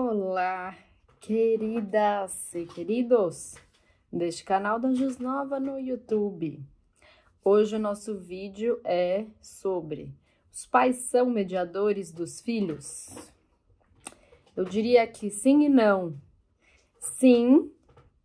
Olá, queridas e queridos deste canal da Jusnova no YouTube. Hoje o nosso vídeo é sobre os pais são mediadores dos filhos? Eu diria que sim e não. Sim,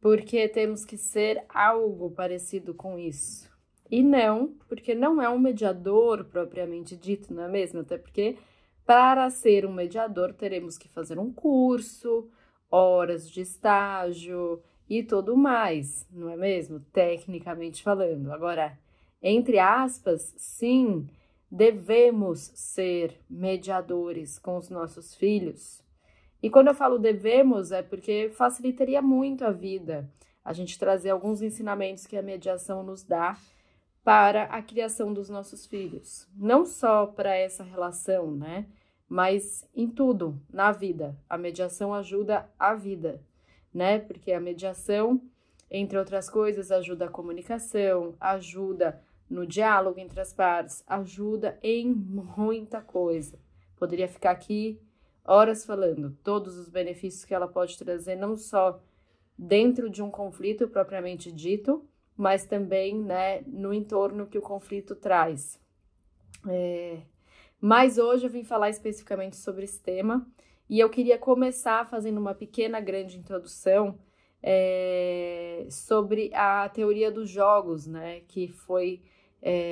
porque temos que ser algo parecido com isso. E não, porque não é um mediador propriamente dito, não é mesmo? Até porque para ser um mediador teremos que fazer um curso, horas de estágio e tudo mais, não é mesmo? Tecnicamente falando. Agora, entre aspas, sim, devemos ser mediadores com os nossos filhos. E quando eu falo devemos, é porque facilitaria muito a vida a gente trazer alguns ensinamentos que a mediação nos dá para a criação dos nossos filhos. Não só para essa relação, né? Mas em tudo, na vida. A mediação ajuda a vida, né? Porque a mediação, entre outras coisas, ajuda a comunicação, ajuda no diálogo entre as partes, ajuda em muita coisa. Poderia ficar aqui horas falando todos os benefícios que ela pode trazer, não só dentro de um conflito propriamente dito, mas também, né, no entorno que o conflito traz. Mas hoje eu vim falar especificamente sobre esse tema e eu queria começar fazendo uma pequena, grande introdução sobre a teoria dos jogos, né, que foi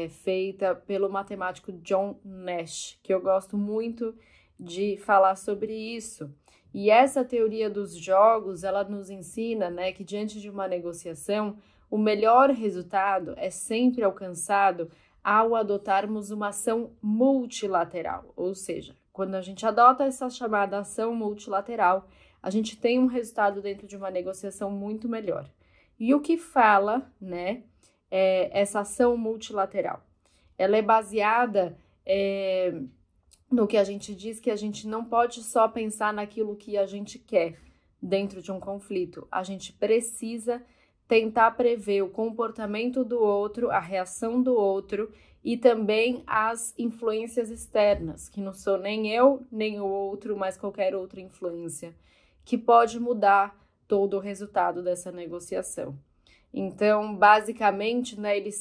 feita pelo matemático John Nash, que eu gosto muito de falar sobre isso. E essa teoria dos jogos, ela nos ensina, né, que diante de uma negociação, o melhor resultado é sempre alcançado ao adotarmos uma ação multilateral, ou seja, quando a gente adota essa chamada ação multilateral, a gente tem um resultado dentro de uma negociação muito melhor. E o que fala, né, essa ação multilateral? Ela é baseada no que a gente diz que a gente não pode só pensar naquilo que a gente quer dentro de um conflito. A gente precisa tentar prever o comportamento do outro, a reação do outro e também as influências externas, que não sou nem eu, nem o outro, mas qualquer outra influência, que pode mudar todo o resultado dessa negociação. Então, basicamente, né, ele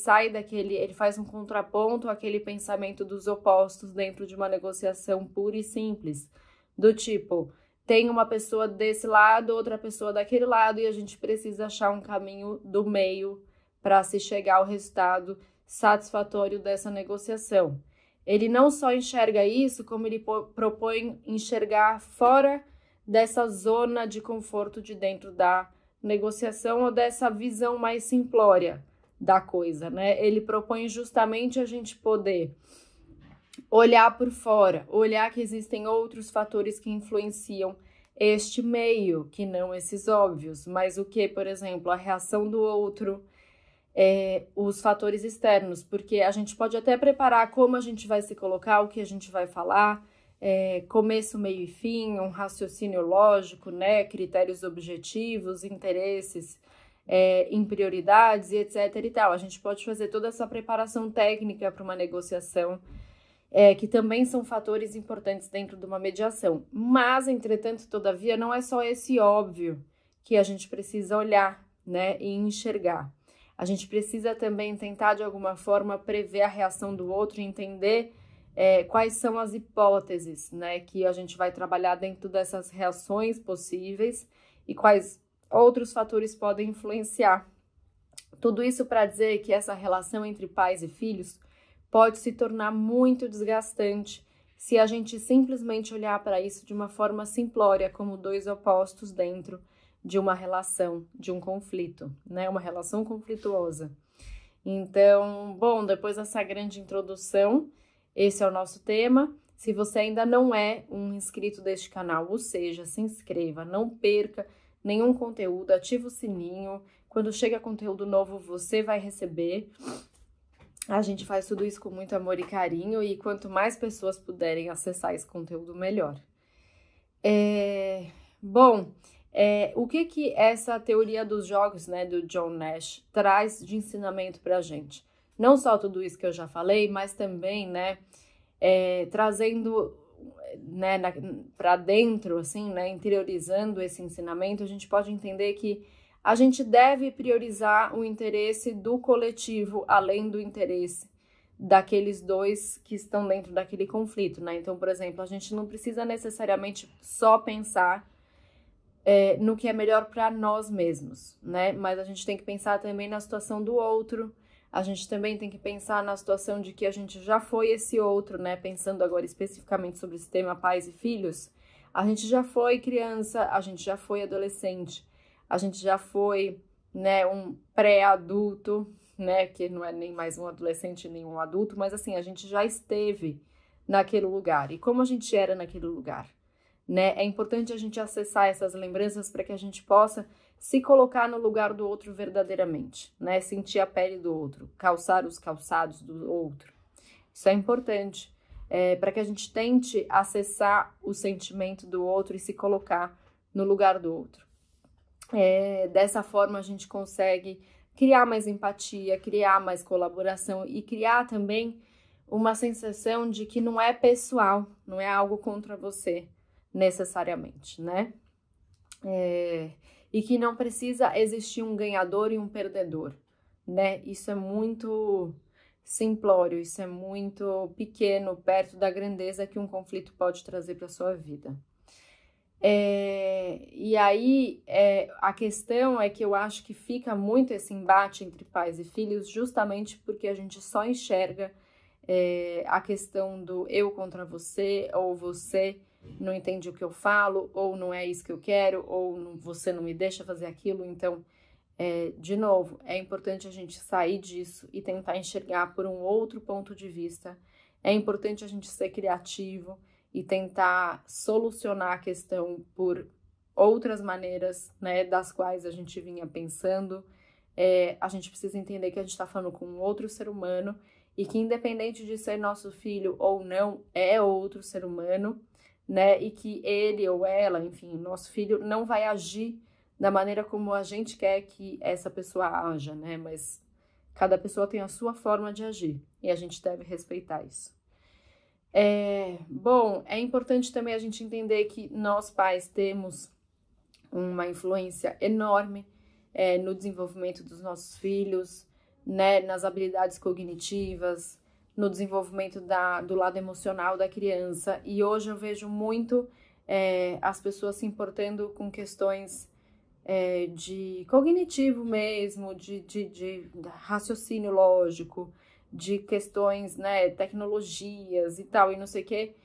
faz um contraponto àquele pensamento dos opostos dentro de uma negociação pura e simples, do tipo, tem uma pessoa desse lado, outra pessoa daquele lado, e a gente precisa achar um caminho do meio para se chegar ao resultado satisfatório dessa negociação. Ele não só enxerga isso, como ele propõe enxergar fora dessa zona de conforto de dentro da negociação ou dessa visão mais simplória da coisa, né? Ele propõe justamente a gente poder olhar por fora, olhar que existem outros fatores que influenciam este meio, que não esses óbvios, mas o que, por exemplo, a reação do outro, os fatores externos, porque a gente pode até preparar como a gente vai se colocar, o que a gente vai falar, começo, meio e fim, um raciocínio lógico, né, critérios objetivos, interesses em prioridades e etc e tal. A gente pode fazer toda essa preparação técnica para uma negociação, que também são fatores importantes dentro de uma mediação. Mas, entretanto, todavia, não é só esse óbvio que a gente precisa olhar, né, e enxergar. A gente precisa também tentar, de alguma forma, prever a reação do outro e entender quais são as hipóteses, né, que a gente vai trabalhar dentro dessas reações possíveis e quais outros fatores podem influenciar. Tudo isso para dizer que essa relação entre pais e filhos pode se tornar muito desgastante se a gente simplesmente olhar para isso de uma forma simplória, como dois opostos dentro de uma relação, de um conflito, né? Uma relação conflituosa. Então, bom, depois dessa grande introdução, esse é o nosso tema. Se você ainda não é um inscrito deste canal, ou seja, se inscreva, não perca nenhum conteúdo, ative o sininho. Quando chega conteúdo novo, você vai receber. A gente faz tudo isso com muito amor e carinho e quanto mais pessoas puderem acessar esse conteúdo, melhor. O que essa teoria dos jogos, né, do John Nash, traz de ensinamento pra gente? Não só tudo isso que eu já falei, mas também, né, trazendo né, para dentro, assim, né, interiorizando esse ensinamento, a gente pode entender que a gente deve priorizar o interesse do coletivo, além do interesse daqueles dois que estão dentro daquele conflito, né? Então, por exemplo, a gente não precisa necessariamente só pensar no que é melhor para nós mesmos, né? Mas a gente tem que pensar também na situação do outro, a gente também tem que pensar na situação de que a gente já foi esse outro, né? Pensando agora especificamente sobre esse tema pais e filhos, a gente já foi criança, a gente já foi adolescente, a gente já foi, né, um pré-adulto, né? Que não é nem mais um adolescente nem um adulto, mas assim, a gente já esteve naquele lugar. E como a gente era naquele lugar? Né? É importante a gente acessar essas lembranças para que a gente possa se colocar no lugar do outro verdadeiramente, né? Sentir a pele do outro, calçar os calçados do outro. Isso é importante para que a gente tente acessar o sentimento do outro e se colocar no lugar do outro. Dessa forma a gente consegue criar mais empatia, criar mais colaboração e criar também uma sensação de que não é pessoal, não é algo contra você, necessariamente, né? E que não precisa existir um ganhador e um perdedor, né? Isso é muito simplório, isso é muito pequeno perto da grandeza que um conflito pode trazer para sua vida. E aí, a questão é que eu acho que fica muito esse embate entre pais e filhos justamente porque a gente só enxerga a questão do eu contra você, ou você não entende o que eu falo, ou não é isso que eu quero, ou você não me deixa fazer aquilo. Então, de novo, é importante a gente sair disso e tentar enxergar por um outro ponto de vista. É importante a gente ser criativo e tentar solucionar a questão por outras maneiras, né, das quais a gente vinha pensando. A gente precisa entender que a gente está falando com um outro ser humano e que, independente de ser nosso filho ou não, é outro ser humano, né? E que ele ou ela, enfim, nosso filho, não vai agir da maneira como a gente quer que essa pessoa haja, né? Mas cada pessoa tem a sua forma de agir e a gente deve respeitar isso. Bom, é importante também a gente entender que nós pais temos uma influência enorme no desenvolvimento dos nossos filhos, né, nas habilidades cognitivas, no desenvolvimento do lado emocional da criança. E hoje eu vejo muito as pessoas se importando com questões de cognitivo mesmo, de raciocínio lógico, de questões, né, tecnologias e tal, e não sei o quê.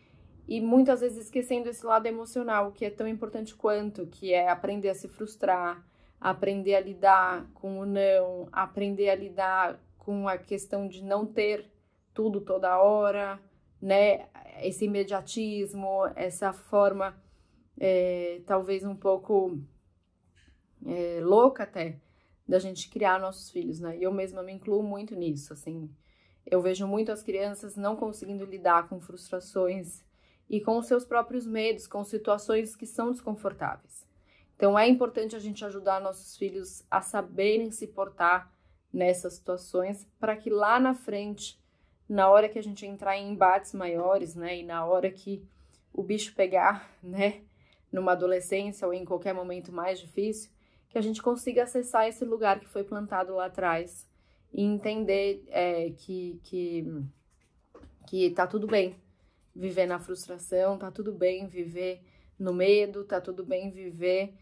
E muitas vezes esquecendo esse lado emocional, que é tão importante quanto, que é aprender a se frustrar, aprender a lidar com o não, aprender a lidar com a questão de não ter tudo toda hora, né? Esse imediatismo, essa forma talvez um pouco louca até da gente criar nossos filhos, né? E eu mesma me incluo muito nisso, assim. Eu vejo muito as crianças não conseguindo lidar com frustrações e com os seus próprios medos, com situações que são desconfortáveis. Então, é importante a gente ajudar nossos filhos a saberem se portar nessas situações para que lá na frente, na hora que a gente entrar em embates maiores, né, e na hora que o bicho pegar, né, numa adolescência ou em qualquer momento mais difícil, que a gente consiga acessar esse lugar que foi plantado lá atrás e entender que tá tudo bem viver na frustração, tá tudo bem viver no medo, tá tudo bem viver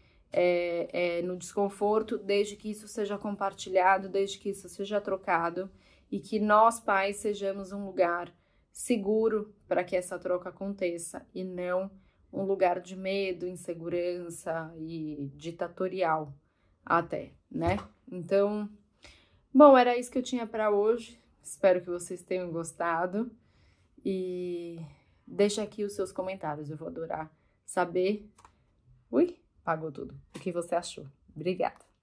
no desconforto, desde que isso seja compartilhado, desde que isso seja trocado e que nós, pais, sejamos um lugar seguro para que essa troca aconteça e não um lugar de medo, insegurança e ditatorial até, né? Então, bom, era isso que eu tinha para hoje. Espero que vocês tenham gostado e deixa aqui os seus comentários. Eu vou adorar saber. Ui, pagou tudo. O que você achou? Obrigada.